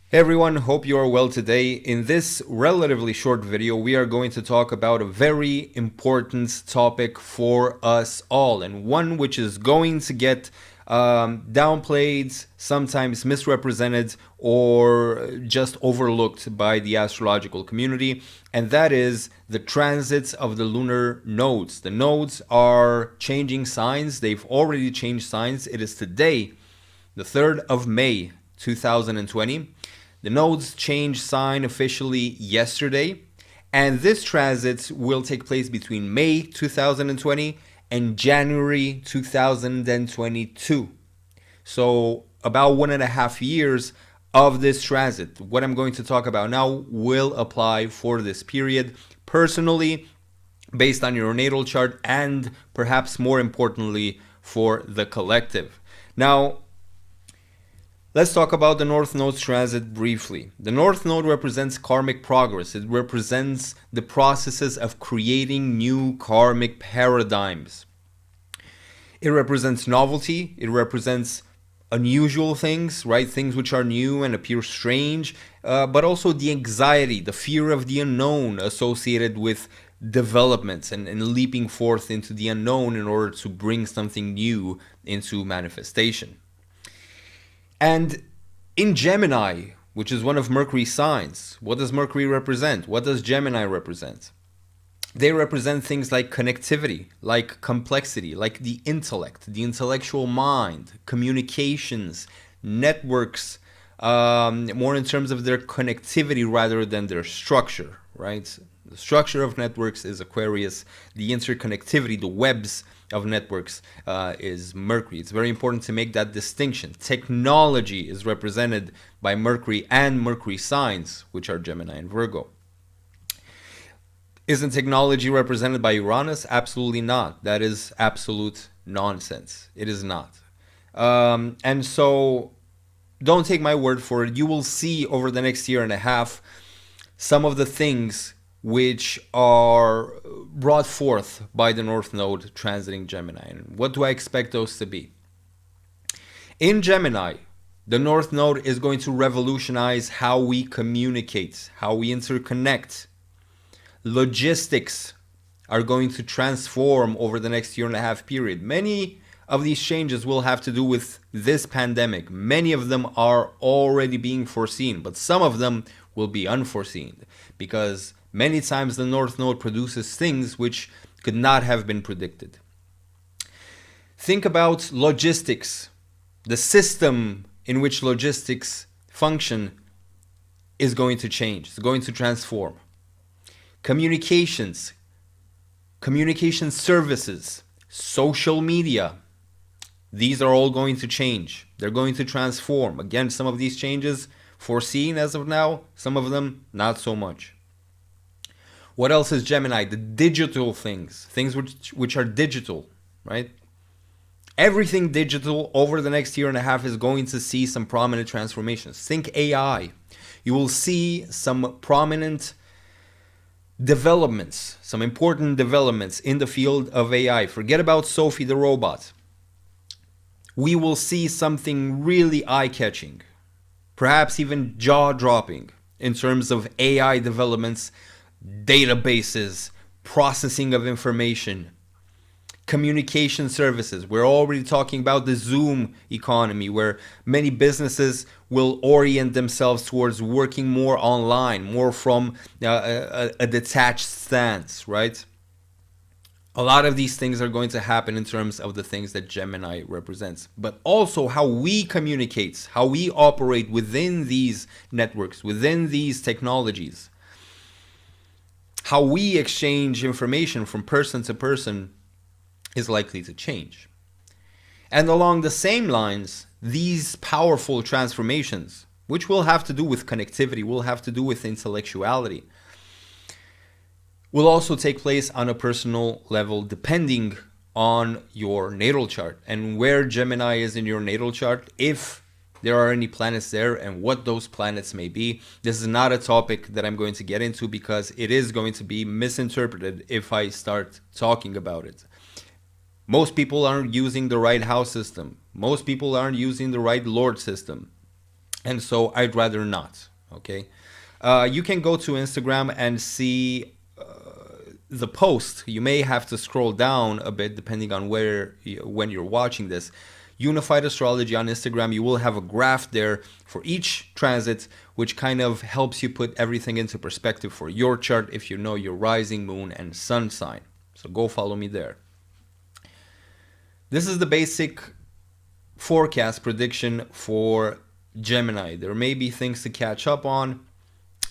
Hey everyone, hope you are well today. In this relatively short video, we are going to talk about a very important topic for us all, and one which is going to get downplayed, sometimes misrepresented, or just overlooked by the astrological community, and that is the transits of the lunar nodes. The nodes are changing signs. They've already changed signs. It is today, the 3rd of May, 2020. The nodes changed sign officially yesterday, and this transit will take place between May 2020 and January 2022. So about 1.5 years of this transit. What I'm going to talk about now will apply for this period personally, based on your natal chart, and perhaps more importantly for the collective. Now, let's talk about the North Node transit briefly. The North Node represents karmic progress. It represents the processes of creating new karmic paradigms. It represents novelty. It represents unusual things, right? Things which are new and appear strange, but also the anxiety, the fear of the unknown associated with developments and leaping forth into the unknown in order to bring something new into manifestation. And in Gemini, which is one of Mercury's signs, what does Mercury represent? What does Gemini represent? They represent things like connectivity, like complexity, like the intellect, the intellectual mind, communications, networks, more in terms of their connectivity rather than their structure, right? The structure of networks is Aquarius. The interconnectivity, the webs of networks, is Mercury. It's very important to make that distinction. Technology is represented by Mercury and Mercury signs, which are Gemini and Virgo. Isn't technology represented by Uranus? Absolutely not. That is absolute nonsense. It is not. And so don't take my word for it. You will see over the next year and a half some of the things which are brought forth by the North Node transiting Gemini. And what do I expect those to be? In Gemini, the North Node is going to revolutionize how we communicate, how we interconnect. Logistics are going to transform over the next year and a half period. Many of these changes will have to do with this pandemic. Many of them are already being foreseen, but some of them will be unforeseen because many times the North Node produces things which could not have been predicted. Think about logistics. The system in which logistics function is going to change. It's going to transform. Communications, communication services, social media, these are all going to change. They're going to transform. Again, some of these changes foreseen as of now, some of them not so much. What else is Gemini? The digital things which are digital, right? Everything digital over the next year and a half is going to see some prominent transformations. Think AI. You will see some prominent developments, some important developments in the field of AI. Forget about Sophie the robot. We will see something really eye-catching, perhaps even jaw-dropping in terms of AI developments, databases, processing of information, communication services. We're already talking about the Zoom economy, where many businesses will orient themselves towards working more online, more from a detached stance, right? A lot of these things are going to happen in terms of the things that Gemini represents, but also how we communicate, how we operate within these networks, within these technologies, how we exchange information from person to person is likely to change. And along the same lines, these powerful transformations, which will have to do with connectivity, will have to do with intellectuality, will also take place on a personal level depending on your natal chart and where Gemini is in your natal chart, if there are any planets there and what those planets may be. This is not a topic that I'm going to get into because it is going to be misinterpreted if I start talking about it. Most people aren't using the right house system. Most people aren't using the right lord system. And so I'd rather not. Okay. You can go to Instagram and see the post. You may have to scroll down a bit depending on when you're watching this. Unified Astrology on Instagram. You will have a graph there for each transit, which kind of helps you put everything into perspective for your chart if you know your rising, moon, and sun sign. So go follow me there. This is the basic forecast prediction for Gemini. There may be things to catch up on,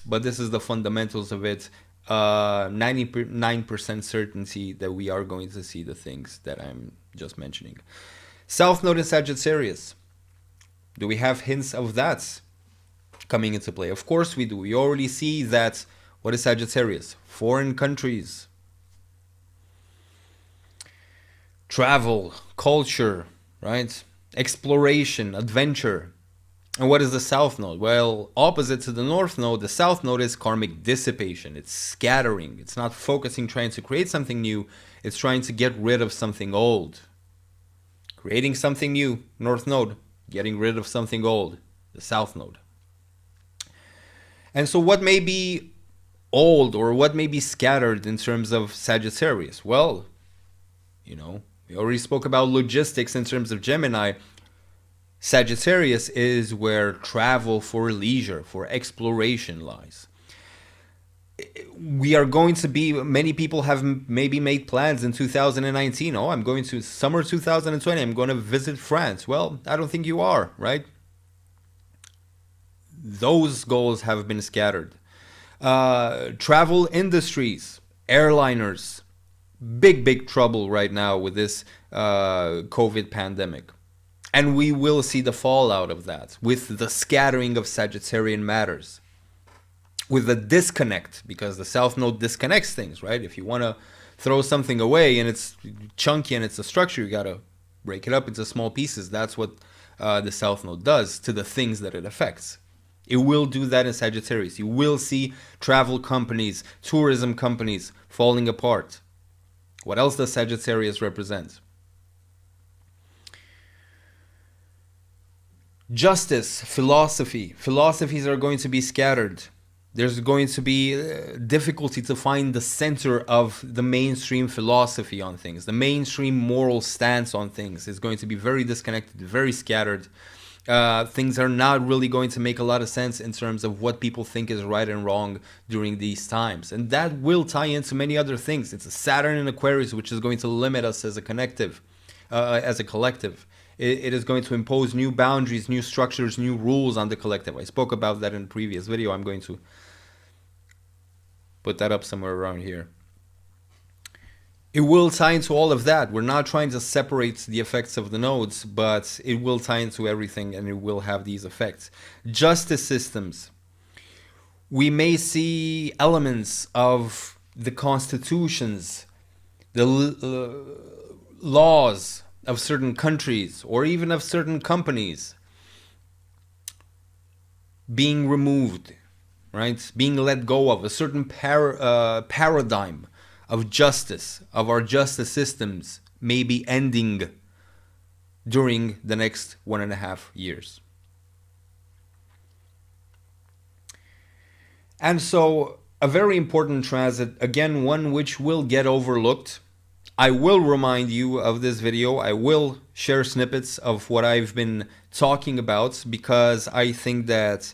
but this is the fundamentals of it. 99% certainty that we are going to see the things that I'm just mentioning. South Node in Sagittarius. Do we have hints of that coming into play? Of course we do. We already see that. What is Sagittarius? Foreign countries, travel, culture, right? Exploration, adventure. And what is the South Node? Well, opposite to the North Node, the South Node is karmic dissipation. It's scattering. It's not focusing, trying to create something new. It's trying to get rid of something old. Creating something new, North Node. Getting rid of something old, the South Node. And so what may be old or what may be scattered in terms of Sagittarius? Well, we already spoke about logistics in terms of Gemini. Sagittarius is where travel for leisure, for exploration lies. We are going to be, many people have maybe made plans in 2019. Oh, I'm going to summer 2020. I'm going to visit France. Well, I don't think you are, right? Those goals have been scattered. Travel industries, airliners, big trouble right now with this COVID pandemic. And we will see the fallout of that with the scattering of Sagittarian matters. With the disconnect, because the South Node disconnects things, right? If you want to throw something away and it's chunky and it's a structure, you got to break it up into small pieces. That's what the South Node does to the things that it affects. It will do that in Sagittarius. You will see travel companies, tourism companies falling apart. What else does Sagittarius represent? Justice, philosophy. Philosophies are going to be scattered. There's going to be difficulty to find the center of the mainstream philosophy on things. The mainstream moral stance on things is going to be very disconnected, very scattered. Things are not really going to make a lot of sense in terms of what people think is right and wrong during these times. And that will tie into many other things. It's a Saturn in Aquarius, which is going to limit us as a collective. It is going to impose new boundaries, new structures, new rules on the collective. I spoke about that in a previous video. I'm going to put that up somewhere around here. It will tie into all of that. We're not trying to separate the effects of the nodes, but it will tie into everything and it will have these effects. Justice systems. We may see elements of the constitutions, the laws of certain countries or even of certain companies being removed, right? Being let go of a certain paradigm of justice, of our justice systems, may be ending during the next 1.5 years. And so a very important transit, again, one which will get overlooked. I will remind you of this video. I will share snippets of what I've been talking about because I think that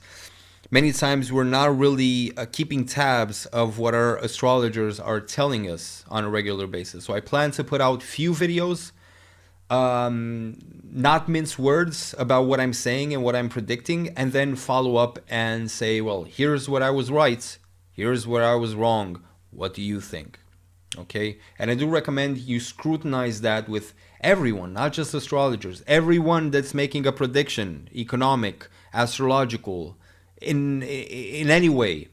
many times we're not really keeping tabs of what our astrologers are telling us on a regular basis. So I plan to put out few videos, not mince words about what I'm saying and what I'm predicting, and then follow up and say, well, here's what I was right, here's where I was wrong. What do you think? Okay, and I do recommend you scrutinize that with everyone, not just astrologers, everyone that's making a prediction, economic, astrological, in any way.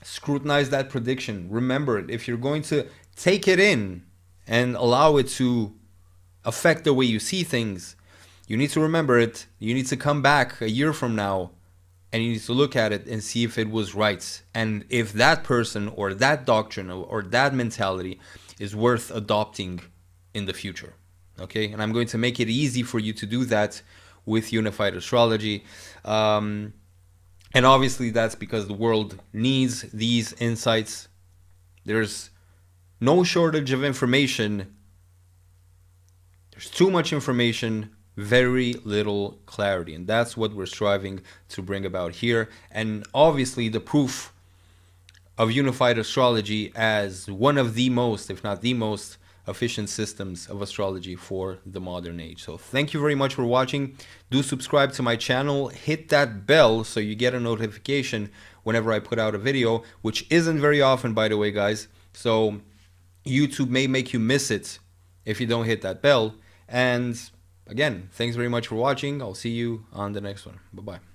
Scrutinize that prediction. Remember it. If you're going to take it in and allow it to affect the way you see things, you need to remember it. You need to come back a year from now and you need to look at it and see if it was right. And if that person or that doctrine or that mentality is worth adopting in the future. Okay? And I'm going to make it easy for you to do that with unified astrology. And obviously that's because the world needs these insights. There's no shortage of information. There's too much information, very little clarity. And that's what we're striving to bring about here. And obviously the proof of unified astrology as one of the most, if not the most, efficient systems of astrology for the modern age. So thank you very much for watching. Do subscribe to my channel, hit that bell so you get a notification whenever I put out a video, which isn't very often, by the way, guys. So YouTube may make you miss it if you don't hit that bell. And again, thanks very much for watching. I'll see you on the next one. Bye-bye.